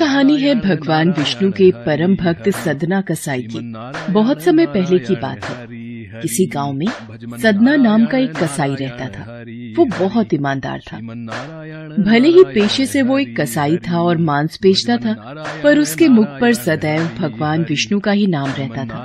कहानी है भगवान विष्णु के परम भक्त सदना कसाई की। बहुत समय पहले की बात है। किसी गांव में सदना नाम का एक कसाई रहता था। वो बहुत ईमानदार था। भले ही पेशे से वो एक कसाई था और मांस बेचता था, पर उसके मुख पर सदैव भगवान विष्णु का ही नाम रहता था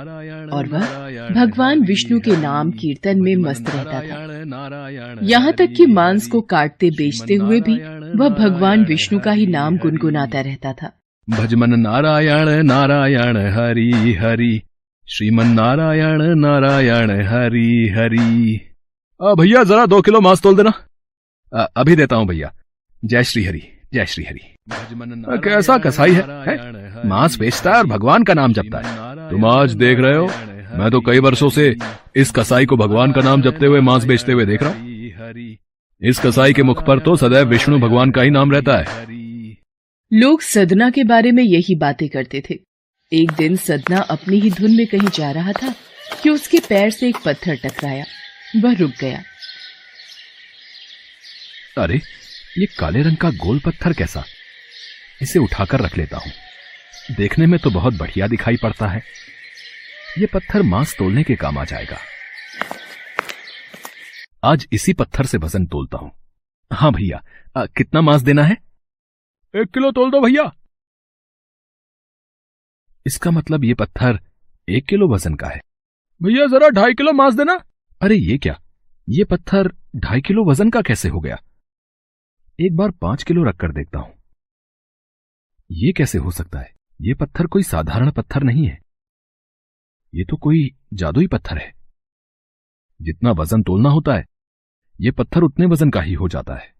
और वह भगवान विष्णु के नाम कीर्तन में मस्त रहता था। यहाँ तक कि मांस को काटते बेचते हुए भी वह भगवान विष्णु का ही नाम गुनगुनाता रहता था। भजमन नारायण नारायण हरि हरि, श्रीमन नारायण नारायण हरि हरि। भैया जरा 2 किलो मांस तोल देना। अभी देता हूँ भैया। जय श्री हरि, जय श्री हरि। कैसा कसाई है? मांस बेचता है और भगवान का नाम जपता है। तुम आज देख रहे हो, मैं तो कई वर्षों से इस कसाई को भगवान का नाम जपते हुए मांस बेचते हुए देख रहा हूँ। इस कसाई के मुख पर तो सदैव विष्णु भगवान का ही नाम रहता है। लोग सदना के बारे में यही बातें करते थे। एक दिन सदना अपनी ही धुन में कहीं जा रहा था कि उसके पैर से एक पत्थर टकराया। वह रुक गया। अरे, ये काले रंग का गोल पत्थर कैसा? इसे उठाकर रख लेता हूं। देखने में तो बहुत बढ़िया दिखाई पड़ता है। ये पत्थर मांस तोलने के काम आ जाएगा। आज इसी पत्थर से वजन तोलता हूं। हाँ भैया, कितना मांस देना है? 1 किलो तोल दो भैया। इसका मतलब ये पत्थर 1 किलो वजन का है। भैया जरा 2.5 किलो मांस देना। अरे ये क्या, ये पत्थर 2.5 किलो वजन का कैसे हो गया? एक बार 5 किलो रखकर देखता हूं। ये कैसे हो सकता है? ये पत्थर कोई साधारण पत्थर नहीं है। ये तो कोई जादुई पत्थर है। जितना वजन तोलना होता है, ये पत्थर उतने वजन का ही हो जाता है।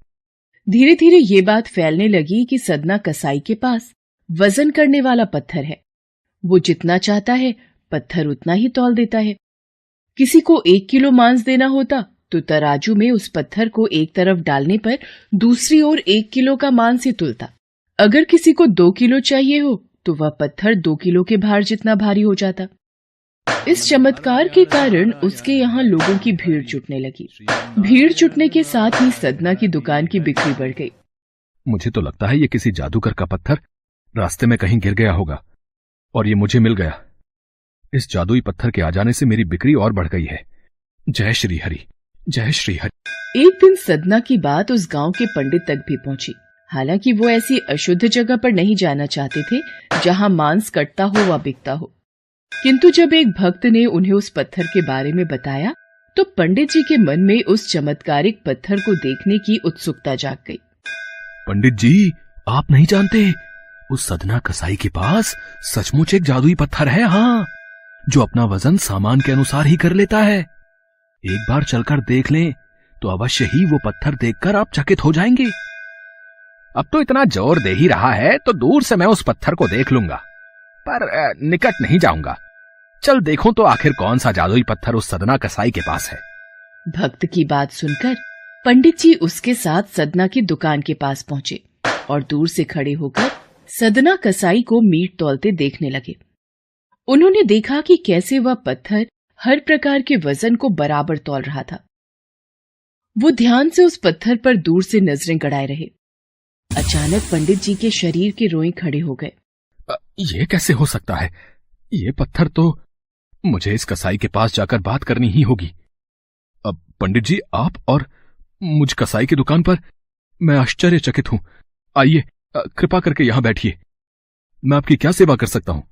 धीरे धीरे ये बात फैलने लगी कि सदना कसाई के पास वजन करने वाला पत्थर है। वो जितना चाहता है पत्थर उतना ही तौल देता है। किसी को 1 किलो मांस देना होता तो तराजू में उस पत्थर को एक तरफ डालने पर दूसरी ओर 1 किलो का मांस ही तुलता। अगर किसी को 2 किलो चाहिए हो तो वह पत्थर 2 किलो के भार जितना भारी हो जाता। इस चमत्कार के कारण उसके यहाँ लोगों की भीड़ जुटने लगी। भीड़ जुटने के साथ ही सदना की दुकान की बिक्री बढ़ गई। मुझे तो लगता है ये किसी जादूगर का पत्थर रास्ते में कहीं गिर गया होगा और ये मुझे मिल गया। इस जादुई पत्थर के आ जाने से मेरी बिक्री और बढ़ गई है। जय श्री हरि, जय श्री हरि। एक दिन सदना की बात उस गांव के पंडित तक भी पहुंची। हालांकि वो ऐसी अशुद्ध जगह पर नहीं जाना चाहते थे जहां मांस कटता हो व बिकता हो। किंतु जब एक भक्त ने उन्हें उस पत्थर के बारे में बताया तो पंडित जी के मन में उस चमत्कारिक पत्थर को देखने की उत्सुकता जाग गई। पंडित जी, आप नहीं जानते, उस सदना कसाई के पास सचमुच एक जादुई पत्थर है। हाँ, जो अपना वजन सामान के अनुसार ही कर लेता है। एक बार चलकर देख लें तो अवश्य ही वो पत्थर देखकर आप चकित हो जाएंगे। अब तो इतना जोर दे ही रहा है तो दूर से मैं उस पत्थर को देख लूंगा, पर निकट नहीं जाऊंगा। चल देखूं तो आखिर कौन सा जादुई पत्थर उस सदना कसाई के पास है। भक्त की बात सुनकर पंडित जी उसके साथ सदना की दुकान के पास पहुंचे और दूर से खड़े होकर सदना कसाई को मीट तौलते देखने लगे। उन्होंने देखा कि कैसे वह पत्थर हर प्रकार के वजन को बराबर तौल रहा था। वो ध्यान से उस पत्थर पर दूर से नजरें गड़ाए रहे। अचानक पंडित जी के शरीर के रोएं खड़े हो गए। ये कैसे हो सकता है? ये पत्थर तो मुझे इस कसाई के पास जाकर बात करनी ही होगी। अब पंडित जी, आप और मुझ कसाई की दुकान पर मैं आश्चर्यचकित हूं। आइए, कृपा करके यहां बैठिए। मैं आपकी क्या सेवा कर सकता हूं?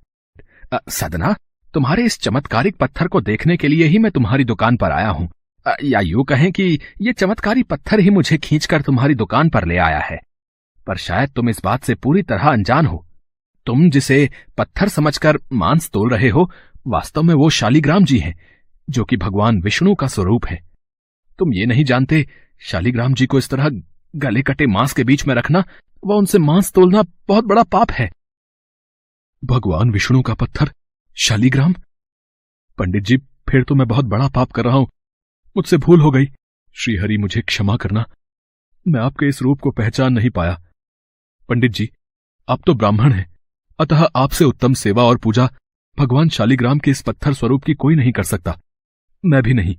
सदना, तुम्हारे इस चमत्कारिक पत्थर को देखने के लिए ही मैं तुम्हारी दुकान पर आया हूं। या यूं कहें कि ये चमत्कारी पत्थर ही मुझे खींचकर तुम्हारी दुकान पर ले आया है। पर शायद तुम इस बात से पूरी तरह अनजान हो। तुम जिसे पत्थर समझकर मांस तोल रहे हो, वास्तव में वो शालिग्राम जी हैं, जो कि भगवान विष्णु का स्वरूप है। तुम ये नहीं जानते, शालिग्राम जी को इस तरह गले कटे मांस के बीच में रखना व उनसे मांस तोलना बहुत बड़ा पाप है। भगवान विष्णु का पत्थर शालिग्राम? पंडित जी, फिर तो मैं बहुत बड़ा पाप कर रहा हूं। मुझसे भूल हो गई। श्री हरि, मुझे क्षमा करना। मैं आपके इस रूप को पहचान नहीं पाया। पंडित जी, आप तो ब्राह्मण हैं, अतः आपसे उत्तम सेवा और पूजा भगवान शालिग्राम के इस पत्थर स्वरूप की कोई नहीं कर सकता। मैं भी नहीं।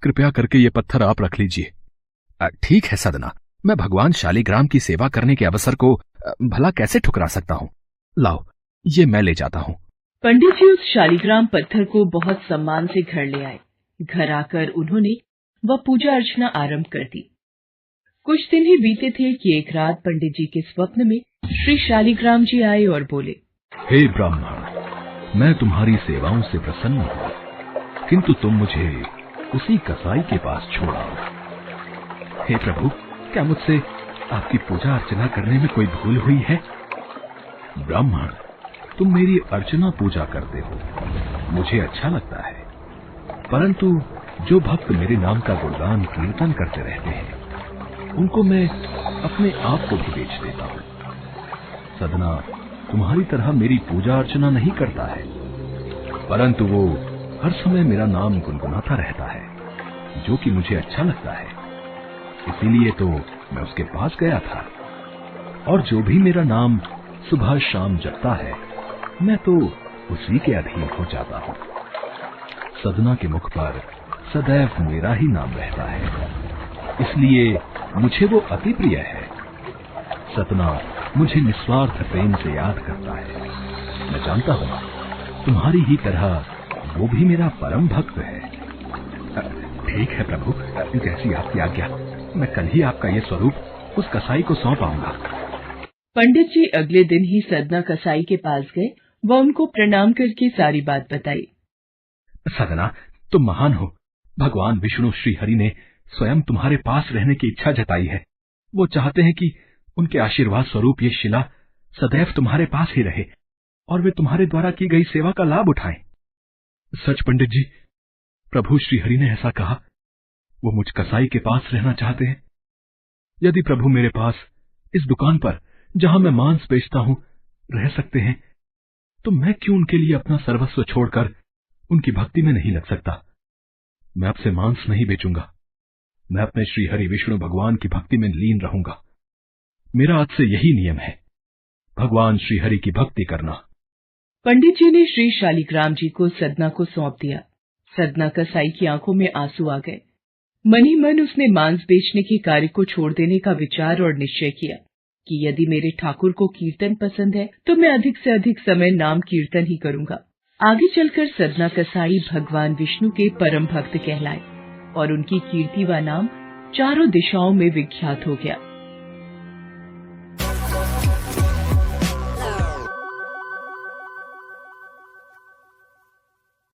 कृपया करके ये पत्थर आप रख लीजिए। ठीक है सदना, मैं भगवान शालिग्राम की सेवा करने के अवसर को भला कैसे ठुकरा सकता हूँ? लाओ, ये मैं ले जाता हूँ। पंडित जी उस शालिग्राम पत्थर को बहुत सम्मान से घर ले आए। घर आकर उन्होंने वह पूजा अर्चना आरंभ कर दी। कुछ दिन ही बीते थे कि एक रात पंडित जी के स्वप्न में श्री शालिग्राम जी आए और बोले, हे ब्राह्मण, मैं तुम्हारी सेवाओं से प्रसन्न हूँ, किंतु तुम मुझे उसी कसाई के पास छोड़ाओ। हे प्रभु, क्या मुझसे आपकी पूजा अर्चना करने में कोई भूल हुई है? ब्राह्मण, तुम मेरी अर्चना पूजा करते हो, मुझे अच्छा लगता है, परंतु जो भक्त मेरे नाम का गुणगान कीर्तन करते रहते हैं, उनको मैं अपने आप को भी बेच देता हूँ। सदना तुम्हारी तरह मेरी पूजा अर्चना नहीं करता है, परंतु वो हर समय मेरा नाम गुनगुनाता रहता है, जो कि मुझे अच्छा लगता है। इसीलिए तो मैं उसके पास गया था, और जो भी मेरा नाम सुबह शाम जपता है, मैं तो उसी के अधीन हो जाता हूँ। सदना के मुख पर सदैव मेरा ही नाम रहता है, इसलिए मुझे वो अति प्रिय है। सदना मुझे निस्वार्थ प्रेम से याद करता है। मैं जानता हूँ तुम्हारी ही तरह वो भी मेरा परम भक्त है। ठीक है प्रभु, जैसी आपकी आज्ञा, मैं कल ही आपका ये स्वरूप उस कसाई को सौंप आऊंगा। पंडित जी अगले दिन ही सदना कसाई के पास गए व उनको प्रणाम करके सारी बात बताई। सदना, तुम महान हो। भगवान विष्णु श्री हरि ने स्वयं तुम्हारे पास रहने की इच्छा जताई है। वो चाहते हैं कि उनके आशीर्वाद स्वरूप ये शिला सदैव तुम्हारे पास ही रहे और वे तुम्हारे द्वारा की गई सेवा का लाभ उठाएं। सच पंडित जी, प्रभु श्री हरि ने ऐसा कहा। वो मुझ कसाई के पास रहना चाहते हैं। यदि प्रभु मेरे पास इस दुकान पर, जहां मैं मांस बेचता हूं, रह सकते हैं, तो मैं क्यों उनके लिए अपना सर्वस्व छोड़कर उनकी भक्ति में नहीं लग सकता? मैं अब से मांस नहीं बेचूंगा। मैं अपने श्री हरि विष्णु भगवान की भक्ति में लीन रहूंगा। मेरा आज से यही नियम है, भगवान श्री हरि की भक्ति करना। पंडित जी ने श्री शालिग्राम जी को सदना को सौंप दिया। सदना कसाई की आंखों में आंसू आ गए। मन ही मन उसने मांस बेचने के कार्य को छोड़ देने का विचार और निश्चय किया कि यदि मेरे ठाकुर को कीर्तन पसंद है तो मैं अधिक से अधिक समय नाम कीर्तन ही करूंगा। आगे चलकर सदना कसाई भगवान विष्णु के परम भक्त कहलाए और उनकी कीर्ति व नाम चारों दिशाओं में विख्यात हो गया।